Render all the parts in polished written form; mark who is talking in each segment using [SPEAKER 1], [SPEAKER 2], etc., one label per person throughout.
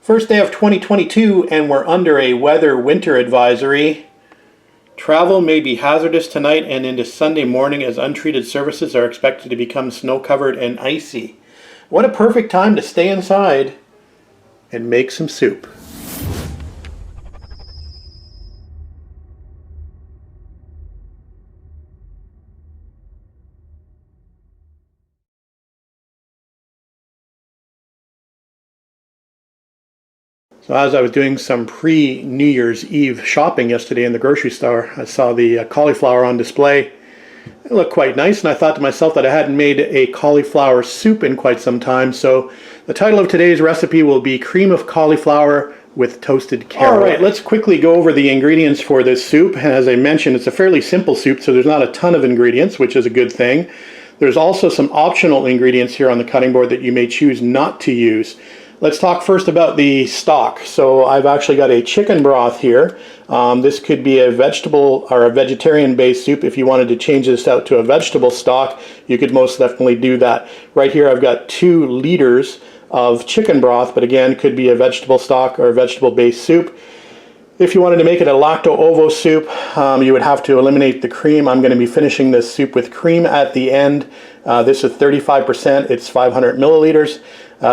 [SPEAKER 1] First day of 2022 and we're under a weather winter advisory. Travel may be hazardous tonight and into Sunday morning as untreated surfaces are expected to become snow-covered and icy. What a perfect time to stay inside and make some soup. So as I was doing some pre-New Year's Eve shopping yesterday in the grocery store, I saw the cauliflower on display. It looked quite nice, and I thought to myself that I hadn't made a cauliflower soup in quite some time. So the title of today's recipe will be Cream of Cauliflower with Toasted Caraway. All right, let's quickly go over the ingredients for this soup. As I mentioned, it's a fairly simple soup, so there's not a ton of ingredients, which is a good thing. There's also some optional ingredients here on the cutting board that you may choose not to use. Let's talk first about the stock. So I've actually got a chicken broth here. This could be a vegetable or a vegetarian-based soup. If you wanted to change this out to a vegetable stock, you could most definitely do that. Right here I've got 2 liters of chicken broth, but again, could be a vegetable stock or a vegetable-based soup. If you wanted to make it a lacto-ovo soup, you would have to eliminate the cream. I'm going to be finishing this soup with cream at the end. This is 35%, it's 500 milliliters.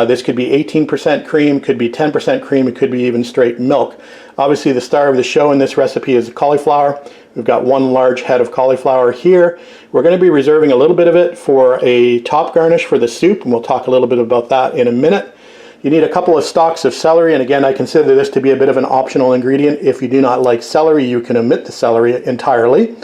[SPEAKER 1] This could be 18% cream, could be 10% cream, it could be even straight milk. Obviously the star of the show in this recipe is cauliflower. We've got 1 large head of cauliflower here. We're going to be reserving a little bit of it for a top garnish for the soup, and we'll talk a little bit about that in a minute. You need a couple of stalks of celery, and again, I consider this to be a bit of an optional ingredient. If you do not like celery, you can omit the celery entirely.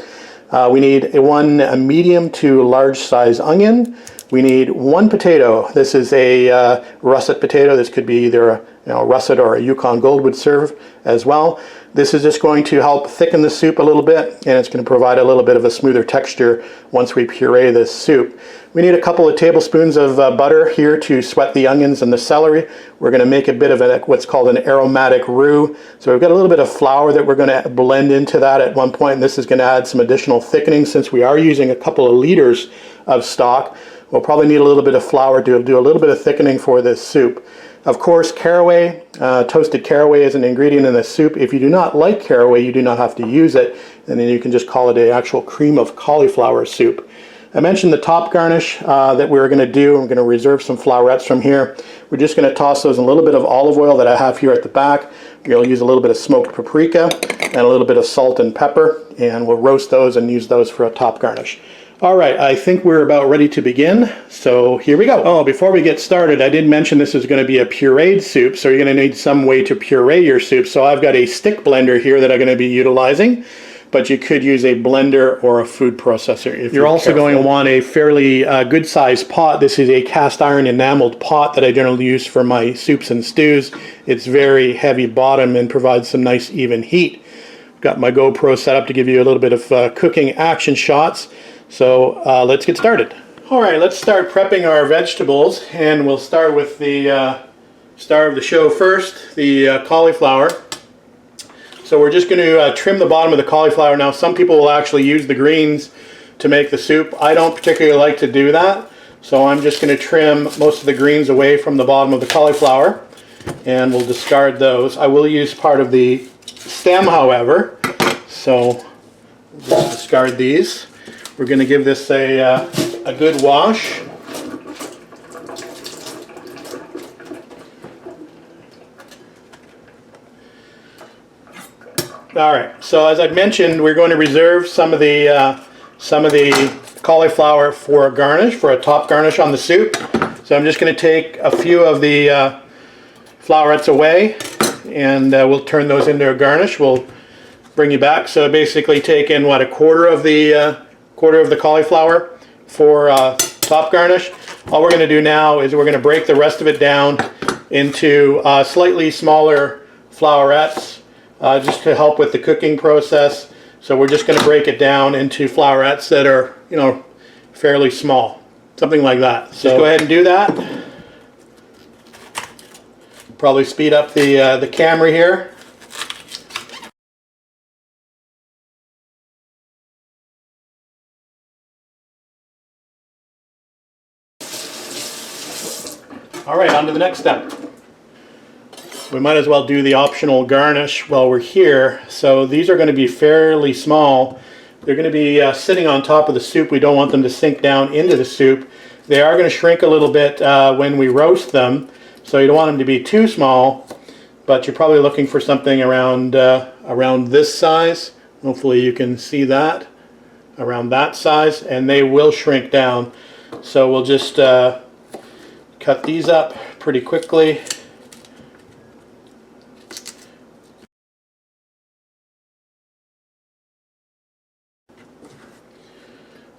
[SPEAKER 1] We need a medium to large size onion. We need 1 potato. This is a russet potato. This could be either a russet or a Yukon Gold would serve as well. This is just going to help thicken the soup a little bit, and it's going to provide a little bit of a smoother texture once we puree this soup. We need a couple of tablespoons of butter here to sweat the onions and the celery. We're going to make a bit of what's called an aromatic roux. So we've got a little bit of flour that we're going to blend into that at one point, and this is going to add some additional thickening since we are using a couple of liters of stock. We'll probably need a little bit of flour to do a little bit of thickening for this soup. Of course, caraway, toasted caraway is an ingredient in this soup. If you do not like caraway, you do not have to use it, and then you can just call it an actual cream of cauliflower soup. I mentioned the top garnish that we were going to do. I'm going to reserve some flowerets from here. We're just going to toss those in a little bit of olive oil that I have here at the back. We'll use a little bit of smoked paprika and a little bit of salt and pepper, and we'll roast those and use those for a top garnish. All right, I think we're about ready to begin, so here we go. Oh, before we get started, I did mention this is going to be a pureed soup, so you're going to need some way to puree your soup. So I've got a stick blender here that I'm going to be utilizing, but you could use a blender or a food processor if you're also going to want a fairly good sized pot. This is a cast iron enameled pot that I generally use for my soups and stews. It's very heavy bottom and provides some nice even heat. Got my GoPro set up to give you a little bit of cooking action shots. So let's get started. All right, let's start prepping our vegetables, and we'll start with the star of the show first, the cauliflower. So we're just going to trim the bottom of the cauliflower. Now, some people will actually use the greens to make the soup. I don't particularly like to do that, so I'm just going to trim most of the greens away from the bottom of the cauliflower, and we'll discard those. I will use part of the stem, however, so we'll just discard these. We're going to give this a good wash. All right. So as I mentioned, we're going to reserve some of the cauliflower for a garnish, for a top garnish on the soup. So I'm just going to take a few of the flowerets away, and we'll turn those into a garnish. We'll bring you back. So basically, take in what, a quarter of the cauliflower for top garnish. All we're going to do now is we're going to break the rest of it down into slightly smaller flowerets just to help with the cooking process. So we're just going to break it down into flowerets that are, fairly small, something like that. So just go ahead and do that. Probably speed up the camera here. All right, on to the next step. We might as well do the optional garnish while we're here. So these are going to be fairly small. They're going to be sitting on top of the soup. We don't want them to sink down into the soup. They are going to shrink a little bit when we roast them, so you don't want them to be too small, but you're probably looking for something around this size. Hopefully you can see that, around that size, and they will shrink down. So we'll just cut these up pretty quickly.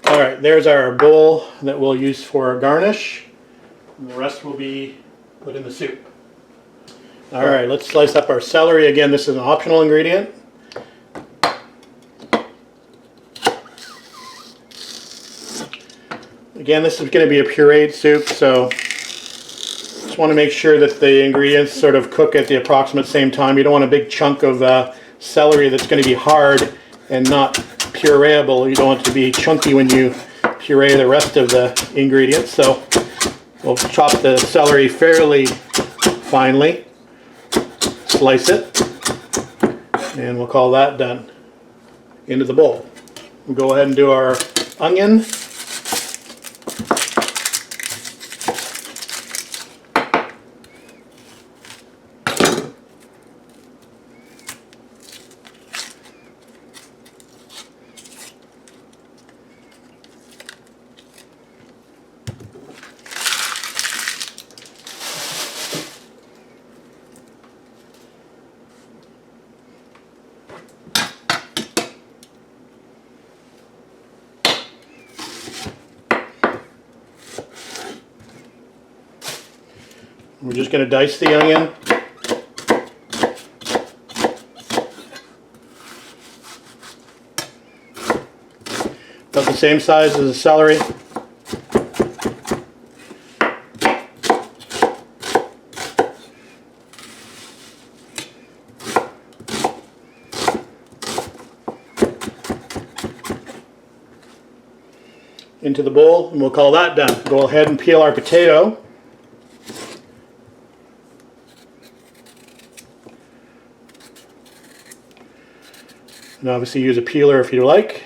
[SPEAKER 1] Alright, there's our bowl that we'll use for a garnish. And the rest will be put in the soup. Alright, let's slice up our celery. Again, this is an optional ingredient. Again, this is going to be a pureed soup, so just want to make sure that the ingredients sort of cook at the approximate same time. You don't want a big chunk of celery that's going to be hard and not pureeable. You don't want it to be chunky when you puree the rest of the ingredients. So we'll chop the celery fairly finely, slice it, and we'll call that done. Into the bowl. We'll go ahead and do our onion. We're just going to dice the onion. About the same size as the celery. Into the bowl, and we'll call that done. Go ahead and peel our potato. And obviously use a peeler if you like.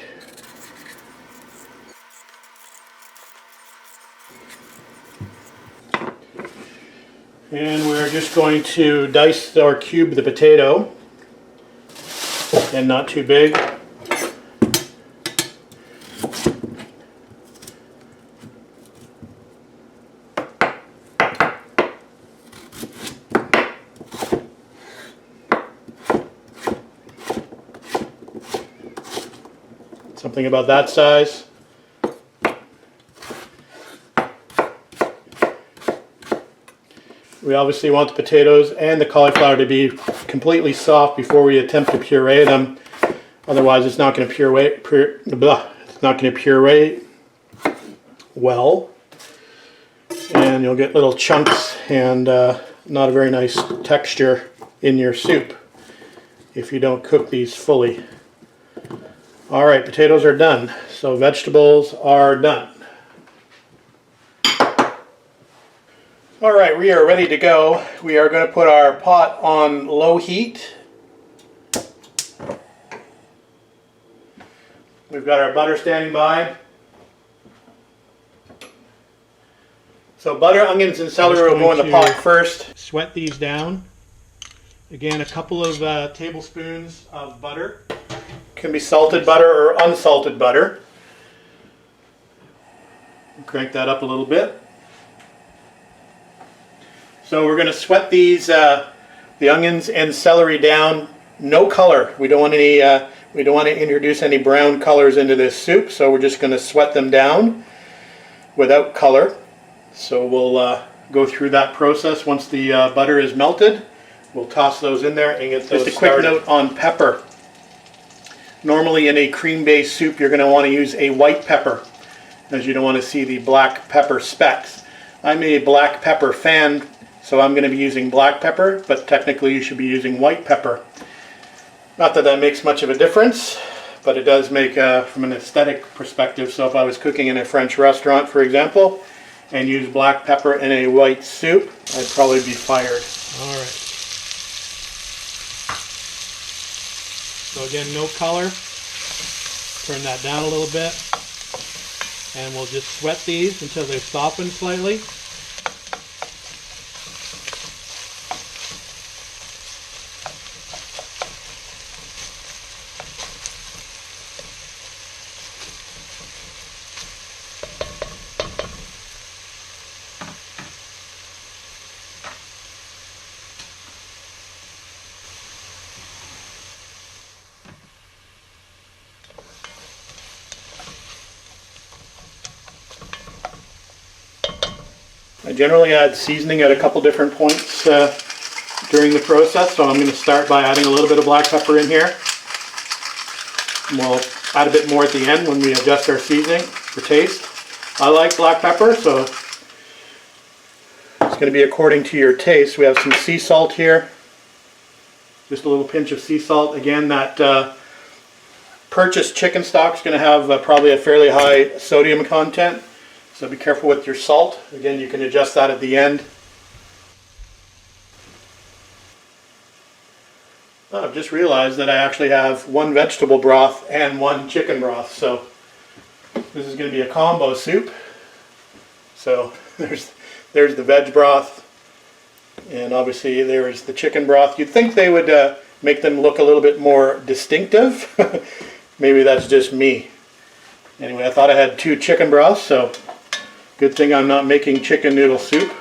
[SPEAKER 1] And we're just going to dice or cube the potato, and not too big. Something about that size. We obviously want the potatoes and the cauliflower to be completely soft before we attempt to puree them. Otherwise, it's not going to puree well, and you'll get little chunks and not a very nice texture in your soup if you don't cook these fully. Alright, potatoes are done, so vegetables are done. Alright, we are ready to go. We are going to put our pot on low heat. We've got our butter standing by. So butter, onions, and celery will go in the pot first. Sweat these down. Again, a couple of tablespoons of butter. Can be salted butter or unsalted butter. Crank that up a little bit. So we're going to sweat these, the onions and celery down. No color. We don't want any. We don't want to introduce any brown colors into this soup. So we're just going to sweat them down without color. So we'll go through that process once the butter is melted. We'll toss those in there and get those started. Just a quick note on pepper. Normally in a cream-based soup you're going to want to use a white pepper, as you don't want to see the black pepper specks. I'm a black pepper fan, so I'm going to be using black pepper, but technically you should be using white pepper. Not that that makes much of a difference, but it does make from an aesthetic perspective. So if I was cooking in a French restaurant, for example, and use black pepper in a white soup, I'd probably be fired. Alright. So again, no color. Turn that down a little bit. And we'll just sweat these until they've softened slightly. I generally add seasoning at a couple different points during the process, so I'm going to start by adding a little bit of black pepper in here. And we'll add a bit more at the end when we adjust our seasoning for taste. I like black pepper, so it's going to be according to your taste. We have some sea salt here, just a little pinch of sea salt. Again, that purchased chicken stock is going to have probably a fairly high sodium content. So be careful with your salt. Again, you can adjust that at the end. Oh, I've just realized that I actually have one vegetable broth and one chicken broth. So this is going to be a combo soup. So there's the veg broth, and obviously there's the chicken broth. You'd think they would make them look a little bit more distinctive. Maybe that's just me. Anyway, I thought I had two chicken broths, so good thing I'm not making chicken noodle soup.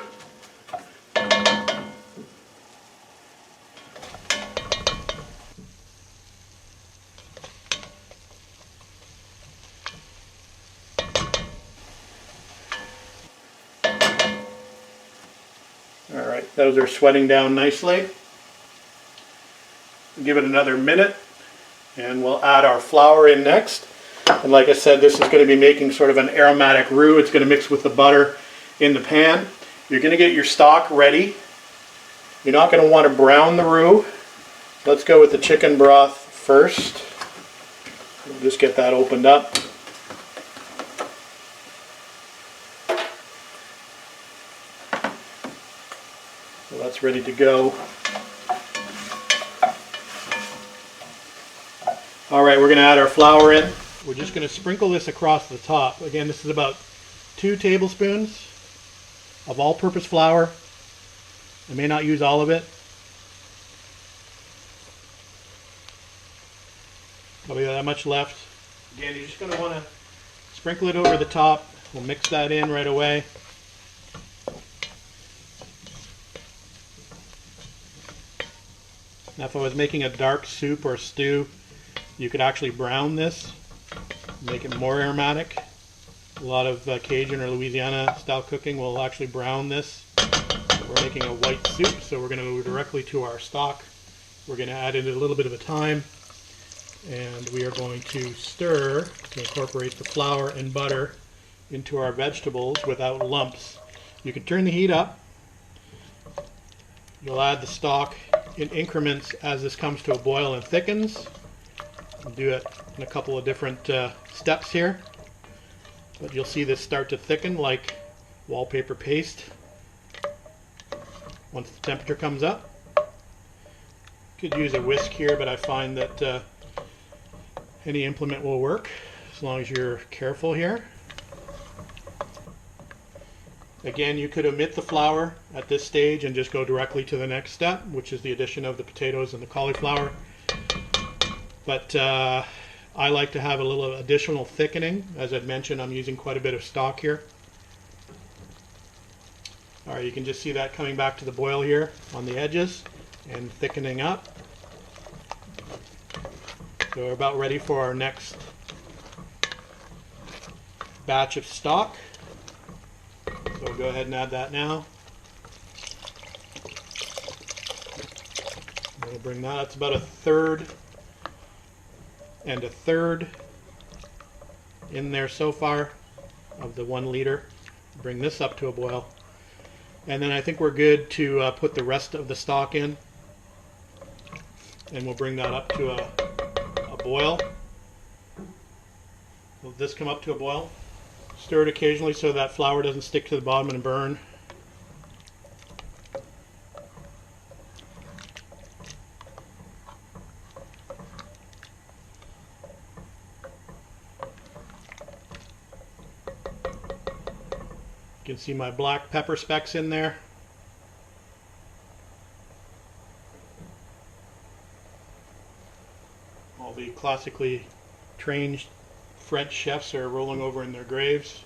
[SPEAKER 1] Alright, those are sweating down nicely. Give it another minute and we'll add our flour in next. And like I said, this is going to be making sort of an aromatic roux. It's going to mix with the butter in the pan. You're going to get your stock ready. You're not going to want to brown the roux. Let's go with the chicken broth first. We'll just get that opened up. So that's ready to go. Alright, we're going to add our flour in. We're just going to sprinkle this across the top. Again, this is about 2 tablespoons of all-purpose flour. I may not use all of it. Probably that much left. Again, you're just going to want to sprinkle it over the top. We'll mix that in right away. Now if I was making a dark soup or stew, you could actually brown this, make it more aromatic. A lot of Cajun or Louisiana style cooking will actually brown this. We're making a white soup, so we're going to go directly to our stock. We're going to add in a little bit of a thyme, and we are going to stir to incorporate the flour and butter into our vegetables without lumps. You can turn the heat up. You'll add the stock in increments as this comes to a boil and thickens. We'll do it in a couple of different steps here, but you'll see this start to thicken like wallpaper paste once the temperature comes up. Could use a whisk here, but I find that any implement will work as long as you're careful here. Again, you could omit the flour at this stage and just go directly to the next step, which is the addition of the potatoes and the cauliflower. But I like to have a little additional thickening. As I've mentioned, I'm using quite a bit of stock here. Alright, you can just see that coming back to the boil here on the edges and thickening up. So we're about ready for our next batch of stock. So we'll go ahead and add that now. We'll bring that, it's about 1/3 and 1/3 in there so far of the 1 liter. Bring this up to a boil. And then I think we're good to put the rest of the stock in. And we'll bring that up to a boil. Will this come up to a boil? Stir it occasionally so that flour doesn't stick to the bottom and burn. You can see my black pepper specks in there. All the classically trained French chefs are rolling over in their graves.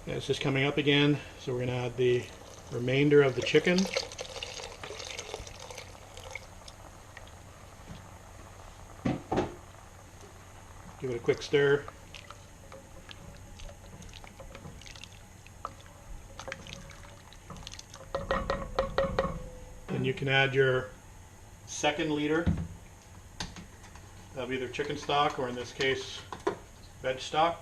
[SPEAKER 1] Yeah, it's just coming up again, so we're going to add the remainder of the chicken. Give it a quick stir. Then you can add your second liter of either chicken stock or, in this case, veg stock.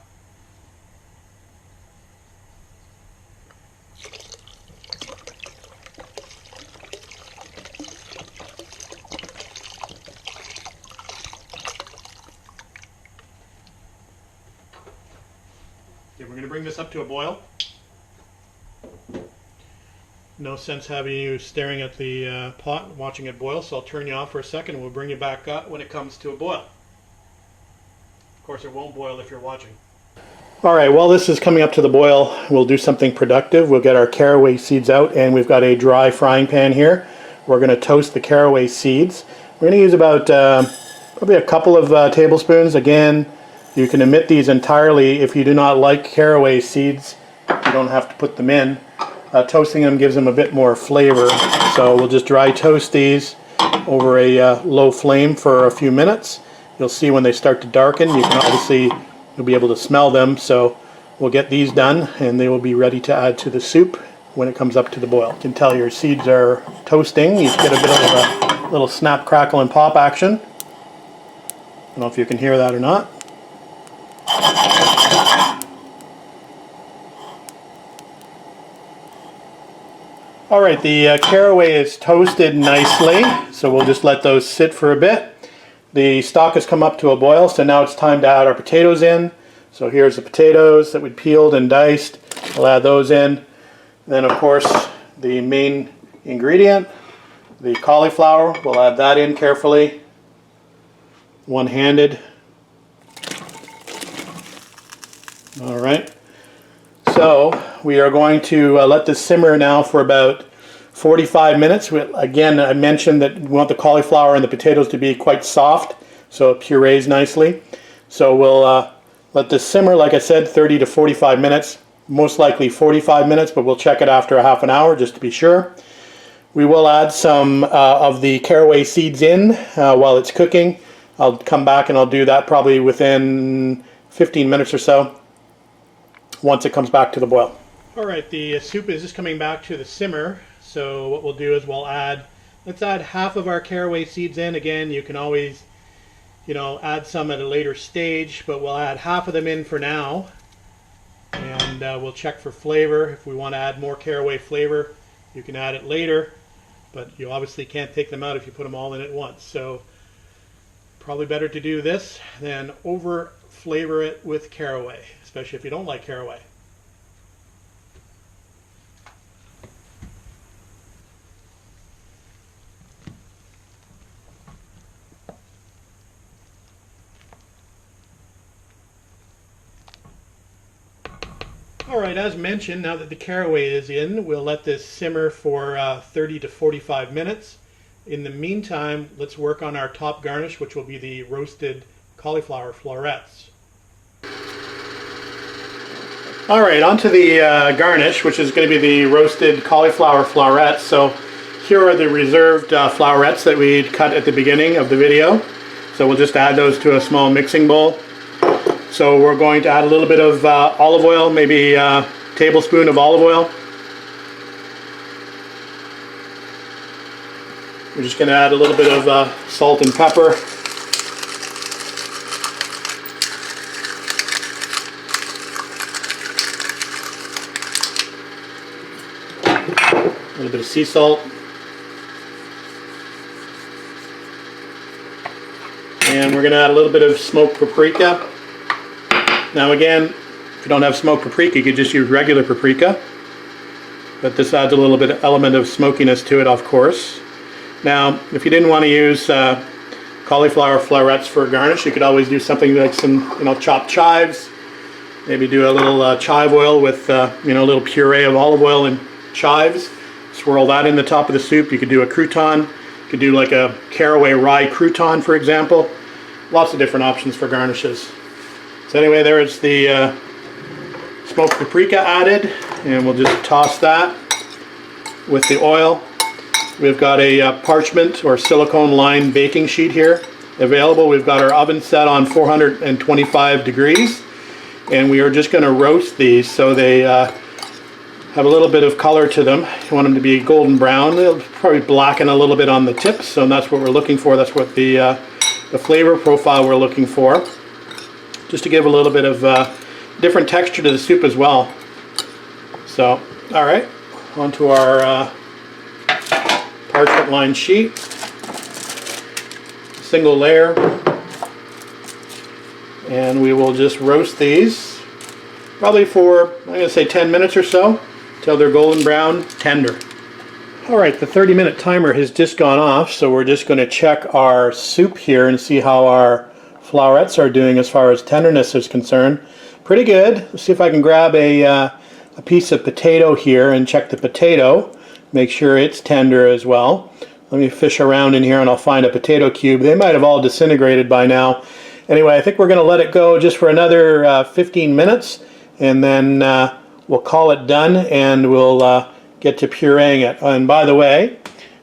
[SPEAKER 1] Okay, we're going to bring this up to a boil. No sense having you staring at the pot watching it boil, so I'll turn you off for a second and we'll bring you back up when it comes to a boil. Of course, it won't boil if you're watching. Alright, while this is coming up to the boil, we'll do something productive. We'll get our caraway seeds out, and we've got a dry frying pan here. We're going to toast the caraway seeds. We're going to use about probably a couple of tablespoons. Again, you can omit these entirely if you do not like caraway seeds. You don't have to put them in. Toasting them gives them a bit more flavor, so we'll just dry toast these over a low flame for a few minutes. You'll see when they start to darken, you can obviously, you'll be able to smell them, so we'll get these done and they will be ready to add to the soup when it comes up to the boil. You can tell your seeds are toasting. You get a bit of a little snap, crackle, and pop action. I don't know if you can hear that or not. Alright, the caraway is toasted nicely, so we'll just let those sit for a bit. The stock has come up to a boil, so now it's time to add our potatoes in. So here's the potatoes that we peeled and diced. We'll add those in. Then, of course, the main ingredient, the cauliflower. We'll add that in carefully, one-handed. Alright. So we are going to let this simmer now for about 45 minutes. Again, I mentioned that we want the cauliflower and the potatoes to be quite soft, so it purees nicely. So we'll let this simmer, like I said, 30 to 45 minutes. Most likely 45 minutes, but we'll check it after a half an hour just to be sure. We will add some of the caraway seeds in while it's cooking. I'll come back and I'll do that probably within 15 minutes or so, once it comes back to the boil. Alright, the soup is just coming back to the simmer, so what we'll do is let's add half of our caraway seeds in. Again, you can always, add some at a later stage, but we'll add half of them in for now, and we'll check for flavor. If we want to add more caraway flavor, you can add it later, but you obviously can't take them out if you put them all in at once. So probably better to do this than over flavor it with caraway, especially if you don't like caraway. Alright, as mentioned, now that the caraway is in, we'll let this simmer for 30 to 45 minutes. In the meantime, let's work on our top garnish, which will be the roasted cauliflower florets. Alright, on to the garnish, which is going to be the roasted cauliflower florets. So here are the reserved florets that we cut at the beginning of the video. So we'll just add those to a small mixing bowl. So we're going to add a little bit of olive oil, maybe a tablespoon of olive oil. We're just going to add a little bit of salt and pepper. A little bit of sea salt. And we're going to add a little bit of smoked paprika. Now again, if you don't have smoked paprika, you could just use regular paprika. But this adds a little bit of element of smokiness to it, of course. Now, if you didn't want to use cauliflower florets for garnish, you could always do something like some, chopped chives. Maybe do a little chive oil with you know, a little puree of olive oil and chives. Swirl that in the top of the soup. You could do a crouton. You could do like a caraway rye crouton, for example. Lots of different options for garnishes. So anyway, there is the smoked paprika added, and we'll just toss that with the oil. We've got a parchment or silicone lined baking sheet here available. We've got our oven set on 425 degrees, and we are just going to roast these so they have a little bit of color to them. You want them to be golden brown. They'll probably blacken a little bit on the tips, so that's what we're looking for. That's what the flavor profile we're looking for, just to give a little bit of different texture to the soup as well. So, all right, onto our parchment lined sheet, single layer, and we will just roast these probably for, I'm going to say 10 minutes or so, until they're golden brown, tender. Alright, the 30-minute timer has just gone off, so we're just going to check our soup here and see how our flowerets are doing as far as tenderness is concerned. Pretty good. Let's see if I can grab a piece of potato here and check the potato. Make sure it's tender as well. Let me fish around in here and I'll find a potato cube. They might have all disintegrated by now. Anyway, I think we're going to let it go just for another 15 minutes, and then we'll call it done, and we'll get to pureeing it. And by the way,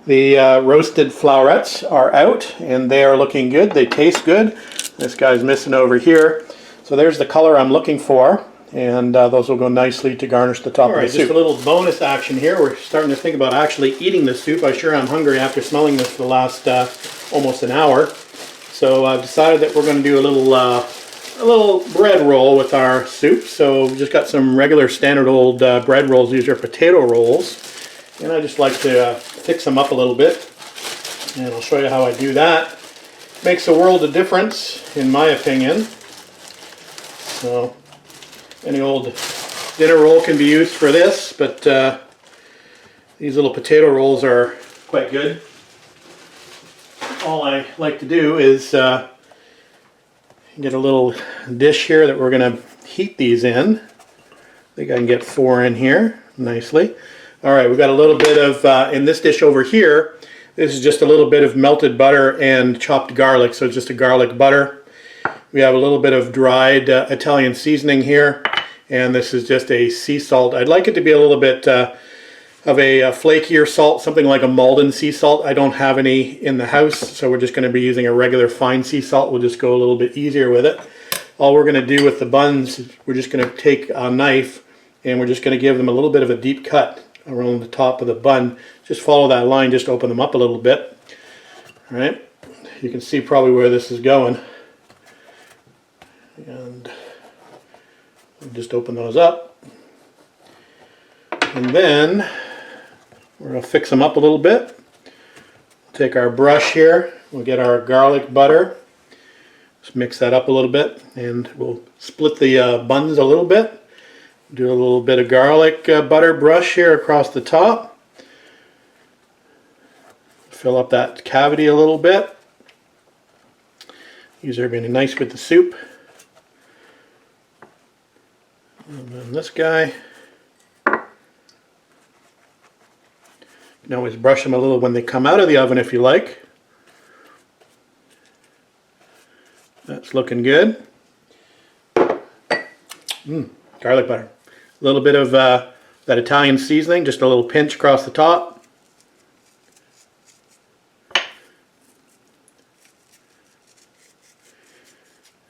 [SPEAKER 1] the roasted flowerets are out, and they are looking good. They taste good. This guy's missing over here. So there's the color I'm looking for, and those will go nicely to garnish the top of the soup. Just a little bonus action here. We're starting to think about actually eating the soup. I sure am hungry after smelling this for the last almost an hour. So I've decided that we're going to do a little bread roll with our soup. So we've just got some regular standard old bread rolls. These are potato rolls, and I just like to fix them up a little bit, and I'll show you how I do that. Makes a world of difference, in my opinion. So any old dinner roll can be used for this, but these little potato rolls are quite good. All I like to do is get a little dish here that we're going to heat these in. I think I can get 4 in here nicely. Alright, we've got a little bit of, in this dish over here, this is just a little bit of melted butter and chopped garlic, so it's just a garlic butter. We have a little bit of dried Italian seasoning here, and this is just a sea salt. I'd like it to be a little bit of a flakier salt, something like a Malden sea salt. I don't have any in the house, so we're just going to be using a regular fine sea salt. We'll just go a little bit easier with it. All we're going to do with the buns is we're just going to take a knife and we're just going to give them a little bit of a deep cut around the top of the bun. Just follow that line, just open them up a little bit. All right, you can see probably where this is going. And we'll just open those up. And then we're going to fix them up a little bit. We'll take our brush here, we'll get our garlic butter, just mix that up a little bit, and we'll split the buns a little bit. Do a little bit of garlic butter brush here across the top. Fill up that cavity a little bit. These are going to be nice with the soup. And then this guy. You can always brush them a little when they come out of the oven if you like. That's looking good. Garlic butter. A little bit of that Italian seasoning, just a little pinch across the top.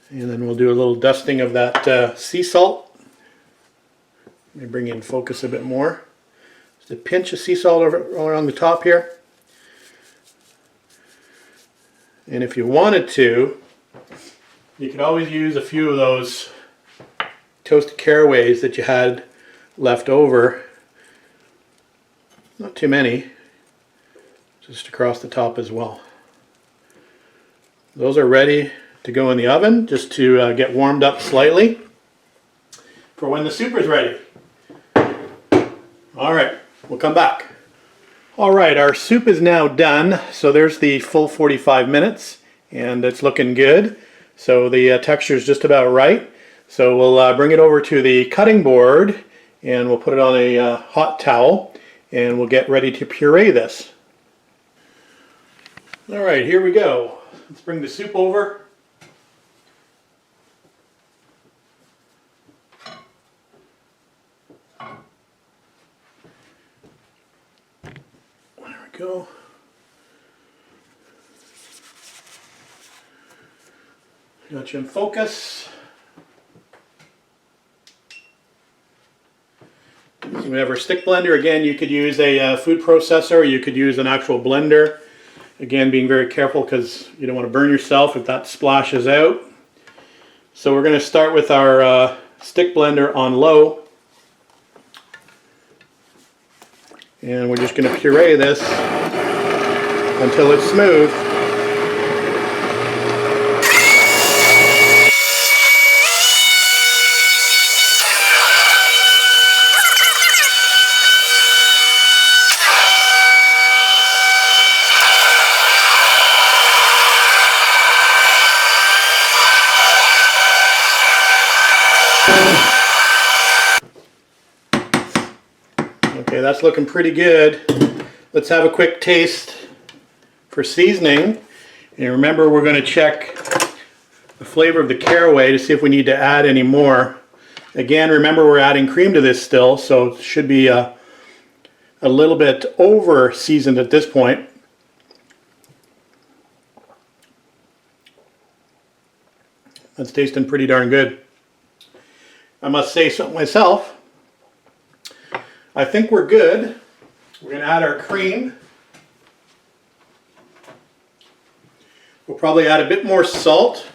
[SPEAKER 1] And then we'll do a little dusting of that sea salt. Let me bring in focus a bit more. A pinch of sea salt all around the top here. And if you wanted to, you could always use a few of those toasted caraways that you had left over. Not too many, just across the top as well. Those are ready to go in the oven, just to get warmed up slightly for when the soup is ready. Alright. We'll come back. Alright, our soup is now done. So there's the full 45 minutes, and it's looking good. So the texture is just about right. So we'll bring it over to the cutting board and we'll put it on a hot towel and we'll get ready to puree this. Alright, here we go. Let's bring the soup over. There we go. Got you in focus. So we have our stick blender. Again, you could use a food processor or you could use an actual blender. Again, being very careful because you don't want to burn yourself if that splashes out. So we're going to start with our stick blender on low. And we're just going to puree this until it's smooth. Okay, that's looking pretty good. Let's have a quick taste for seasoning. And remember, we're going to check the flavor of the caraway to see if we need to add any more. Again, remember we're adding cream to this still, so it should be a little bit over seasoned at this point. That's tasting pretty darn good. I must say so myself. I think we're good. We're going to add our cream. We'll probably add a bit more salt.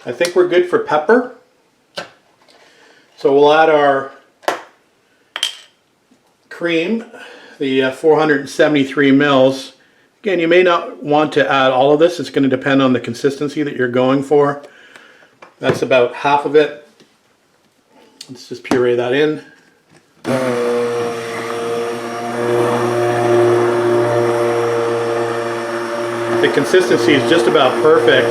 [SPEAKER 1] I think we're good for pepper. So we'll add our cream, the 473 mils. Again, you may not want to add all of this. It's going to depend on the consistency that you're going for. That's about half of it. Let's just puree that in. The consistency is just about perfect.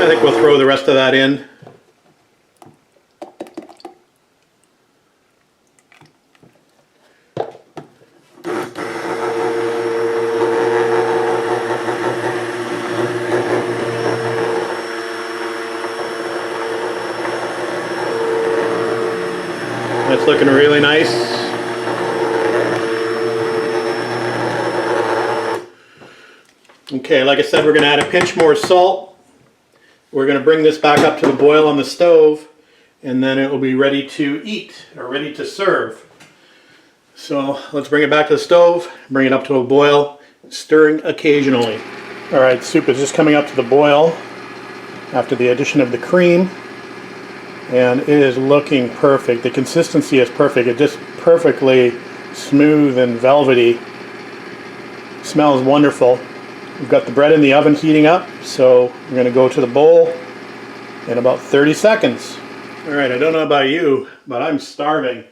[SPEAKER 1] I think we'll throw the rest of that in. That's looking really nice. Okay, like I said, we're going to add a pinch more salt. We're going to bring this back up to the boil on the stove, and then it will be ready to eat, or ready to serve. So let's bring it back to the stove, bring it up to a boil, stirring occasionally. Alright, soup is just coming up to the boil after the addition of the cream, and it is looking perfect. The consistency is perfect. It's just perfectly smooth and velvety. It smells wonderful. We've got the bread in the oven heating up, so we're going to go to the bowl in about 30 seconds. Alright, I don't know about you, but I'm starving.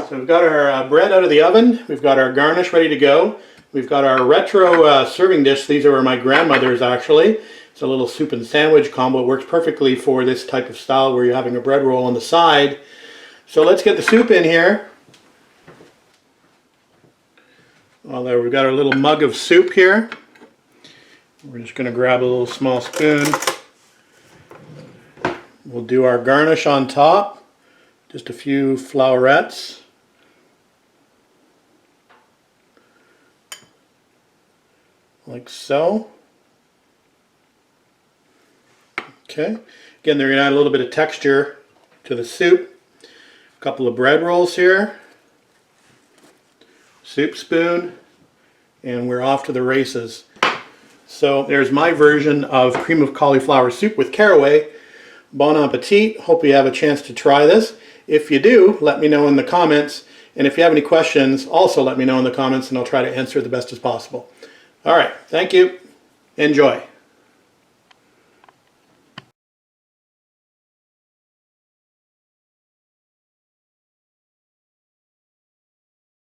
[SPEAKER 1] So we've got our bread out of the oven, we've got our garnish ready to go, we've got our retro serving dish. These are my grandmother's actually. It's a little soup and sandwich combo. It works perfectly for this type of style where you're having a bread roll on the side. So let's get the soup in here. Well, there we've got our little mug of soup here. We're just going to grab a little small spoon. We'll do our garnish on top. Just a few flowerets. Like so. Okay. Again, they're going to add a little bit of texture to the soup. A couple of bread rolls here. Soup spoon. And we're off to the races. So there's my version of cream of cauliflower soup with caraway. Bon appetit. Hope you have a chance to try this. If you do, let me know in the comments. And if you have any questions, also let me know in the comments and I'll try to answer the best as possible. Alright, thank you. Enjoy.